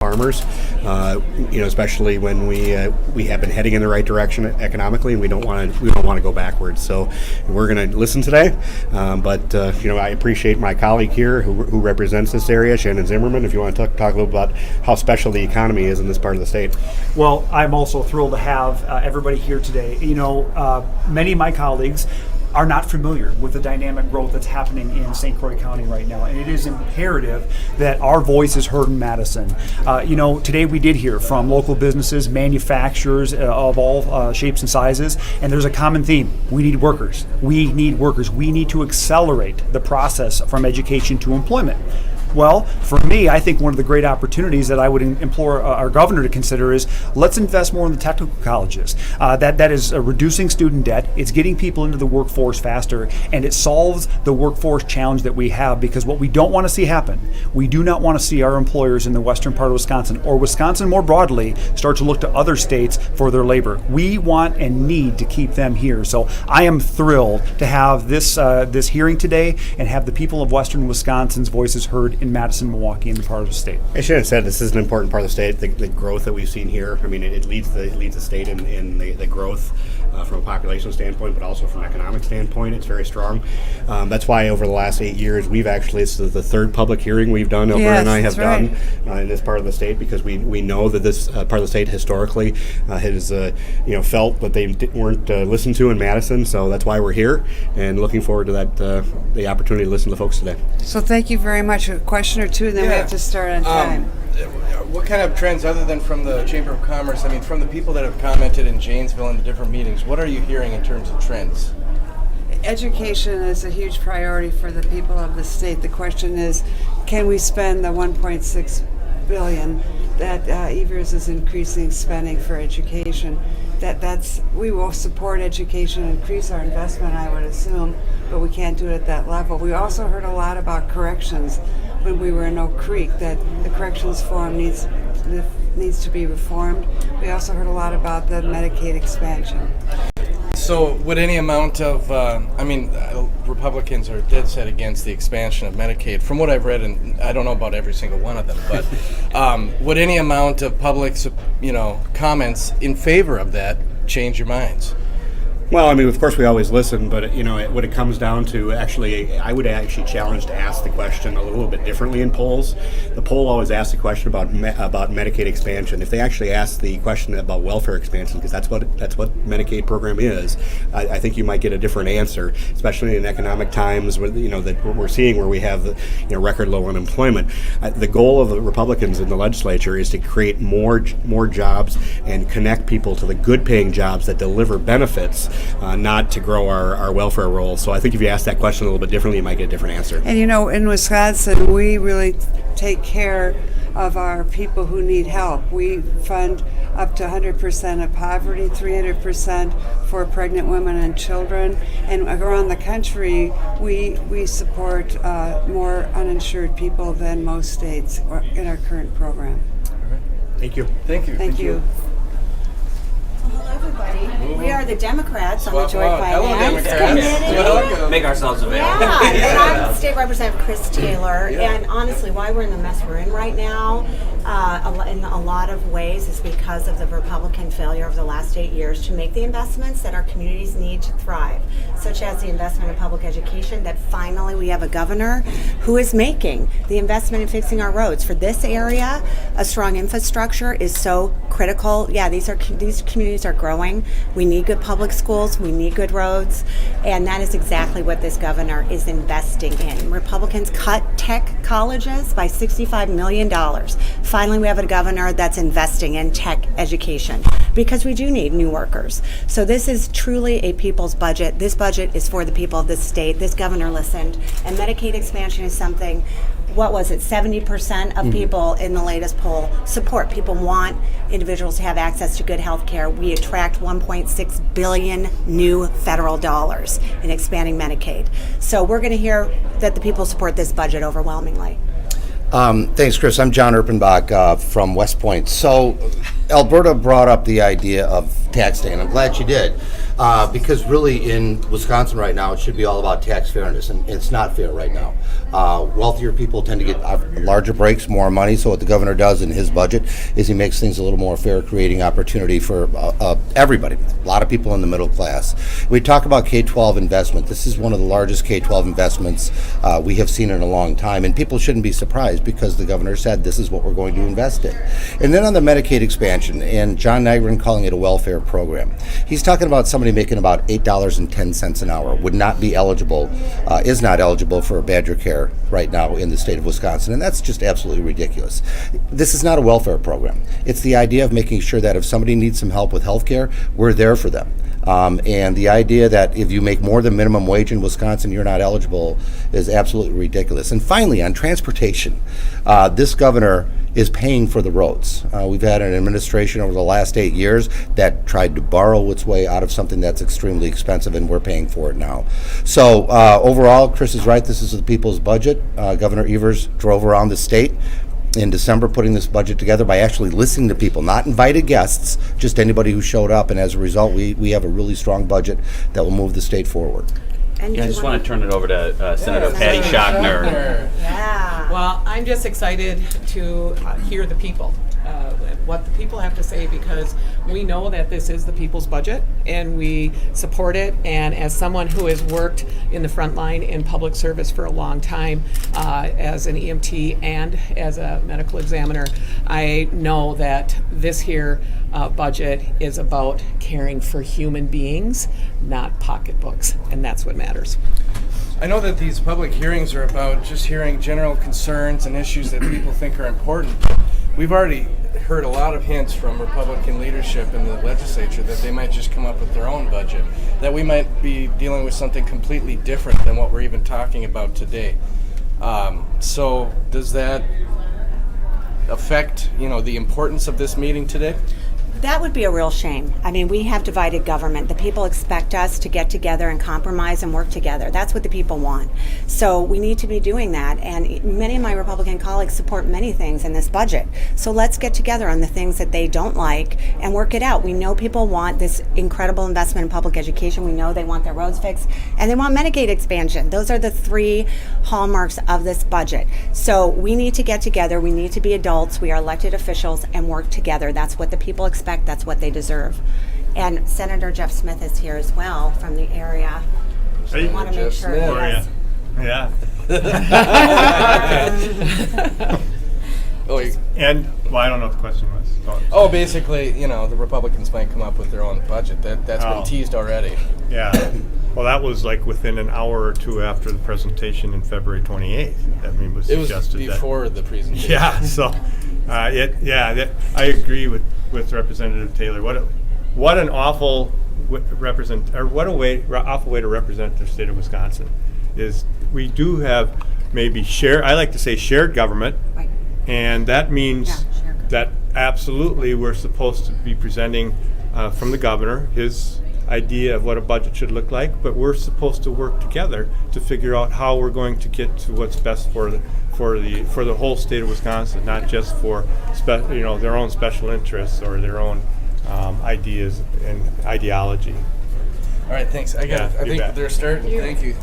farmers, especially when we have been heading in the right direction economically, and we don't want to go backwards. So we're going to listen today, but I appreciate my colleague here who represents this area, Shannon Zimmerman, if you want to talk a little about how special the economy is in this part of the state. Well, I'm also thrilled to have everybody here today. Many of my colleagues are not familiar with the dynamic growth that's happening in St. Croix County right now, and it is imperative that our voice is heard in Madison. Today we did hear from local businesses, manufacturers of all shapes and sizes, and there's a common theme. We need workers. We need workers. We need to accelerate the process from education to employment. Well, for me, I think one of the great opportunities that I would implore our governor to consider is let's invest more in the technical colleges. That is reducing student debt. It's getting people into the workforce faster, and it solves the workforce challenge that we have, because what we don't want to see happen, we do not want to see our employers in the western part of Wisconsin, or Wisconsin more broadly, start to look to other states for their labor. We want and need to keep them here. So I am thrilled to have this hearing today and have the people of western Wisconsin's voices heard in Madison, Milwaukee, and the part of the state. I should have said this is an important part of the state. The growth that we've seen here, I mean, it leads the state in the growth from a population standpoint, but also from an economic standpoint. It's very strong. That's why over the last 8 years, this is the third public hearing we've done. Alberta and I have done in this part of the state, because we know that this part of the state historically has felt that they weren't listened to in Madison. So that's why we're here, and looking forward to that the opportunity to listen to the folks today. So thank you very much. A question or two, and then we have to start on time. What kind of trends, other than from the Chamber of Commerce, from the people that have commented in Janesville in the different meetings, what are you hearing in terms of trends? Education is a huge priority for the people of the state. The question is, can we spend the $1.6 billion that Evers is increasing spending for education? We will support education, increase our investment, I would assume, but we can't do it at that level. We also heard a lot about corrections when we were in Oak Creek, that the corrections forum needs to be reformed. We also heard a lot about the Medicaid expansion. So would any amount of, Republicans are dead set against the expansion of Medicaid. From what I've read, and I don't know about every single one of them, but would any amount of public, comments in favor of that change your minds? Well, of course we always listen, but what it comes down to, I would actually challenge to ask the question a little bit differently in polls. The poll always asks the question about Medicaid expansion. If they actually ask the question about welfare expansion, because that's what Medicaid program is, I think you might get a different answer, especially in economic times where that we're seeing, where we have record low unemployment. The goal of the Republicans in the legislature is to create more jobs and connect people to the good-paying jobs that deliver benefits. Not to grow our welfare rolls. So I think if you ask that question a little bit differently, you might get a different answer. And in Wisconsin, we really take care of our people who need help. We fund up to 100% of poverty, 300% for pregnant women and children. And around the country, we support more uninsured people than most states in our current program. All right. Thank you. Thank you. Hello, everybody. We are the Democrats on the Joint Hello, Finance Democrats. Committee. Welcome. Make ourselves available. Yeah, and I'm State Representative Chris Taylor. Yeah. And honestly, why we're in the mess we're in right now, in a lot of ways, is because of the Republican failure of the last 8 years to make the investments that our communities need to thrive, such as the investment in public education that finally we have a governor who is making. The investment in fixing our roads. For this area, a strong infrastructure is so critical. Yeah, these communities are growing. We need good public schools. We need good roads. And that is exactly what this governor is investing in. Republicans cut tech colleges by $65 million. Finally, we have a governor that's investing in tech education because we do need new workers. So this is truly a people's budget. This budget is for the people of this state. This governor listened. And Medicaid expansion is something, what was it, 70% of people in the latest poll support. People want individuals to have access to good health care. We attract $1.6 billion new federal dollars in expanding Medicaid. So we're going to hear that the people support this budget overwhelmingly. Thanks, Chris. I'm John Erpenbach from West Point. So Alberta brought up the idea of tax day, and I'm glad she did. Because really in Wisconsin right now, it should be all about tax fairness, and it's not fair right now. Wealthier people tend to get larger breaks, more money, so what the governor does in his budget is he makes things a little more fair, creating opportunity for everybody, a lot of people in the middle class. We talk about K-12 investment. This is one of the largest K-12 investments we have seen in a long time, and people shouldn't be surprised because the governor said this is what we're going to invest in. And then on the Medicaid expansion, and John Nygren calling it a welfare program, he's talking about somebody making about $8.10 an hour would not be eligible, is not eligible for Badger Care right now in the state of Wisconsin, and that's just absolutely ridiculous. This is not a welfare program. It's the idea of making sure that if somebody needs some help with health care, we're there for them. And the idea that if you make more than minimum wage in Wisconsin, you're not eligible is absolutely ridiculous. And finally, on transportation, this governor is paying for the roads. We've had an administration over the last 8 years that tried to borrow its way out of something that's extremely expensive, and we're paying for it now. So overall, Chris is right. This is the people's budget. Governor Evers drove around the state in December putting this budget together by actually listening to people, not invited guests, just anybody who showed up. And as a result, we have a really strong budget that will move the state forward. And Yeah, I just want to turn it over to Senator Patty Schochner. Yeah. Well, I'm just excited to hear the people, what the people have to say, because we know that this is the people's budget and we support it. And as someone who has worked in the front line in public service for a long time, as an EMT and as a medical examiner, I know that this here budget is about caring for human beings, not pocketbooks, and that's what matters. I know that these public hearings are about just hearing general concerns and issues that people think are important. We've already heard a lot of hints from Republican leadership in the legislature that they might just come up with their own budget, that we might be dealing with something completely different than what we're even talking about today. So does that affect, the importance of this meeting today? That would be a real shame. I mean, we have divided government. The people expect us to get together and compromise and work together. That's what the people want. So we need to be doing that. And many of my Republican colleagues support many things in this budget. So let's get together on the things that they don't like and work it out. We know people want this incredible investment in public education. We know they want their roads fixed, and they want Medicaid expansion. Those are the three hallmarks of this budget. So we need to get together. We need to be adults. We are elected officials and work together. That's what the people expect. That's what they deserve. And Senator Jeff Smith is here as well from the area. So we want to make sure. Yes. Yeah. And well, I don't know what the question was. oh, basically, the Republicans might come up with their own budget. That's been teased already. Yeah. Well, that was like within an hour or two after the presentation in February 28th. It was It was suggested before the presentation. Yeah. So, I agree with Representative Taylor. What an awful awful way to represent the state of Wisconsin. Is we do have maybe I like to say shared government, Right. and that means shared that absolutely we're supposed to be presenting from the governor his idea of what a budget should look like, but we're supposed to work together to figure out how we're going to get to what's best for the whole state of Wisconsin, not just for their own special interests or their own ideas and ideology. All right, thanks. I think bet. they're starting. Thank you.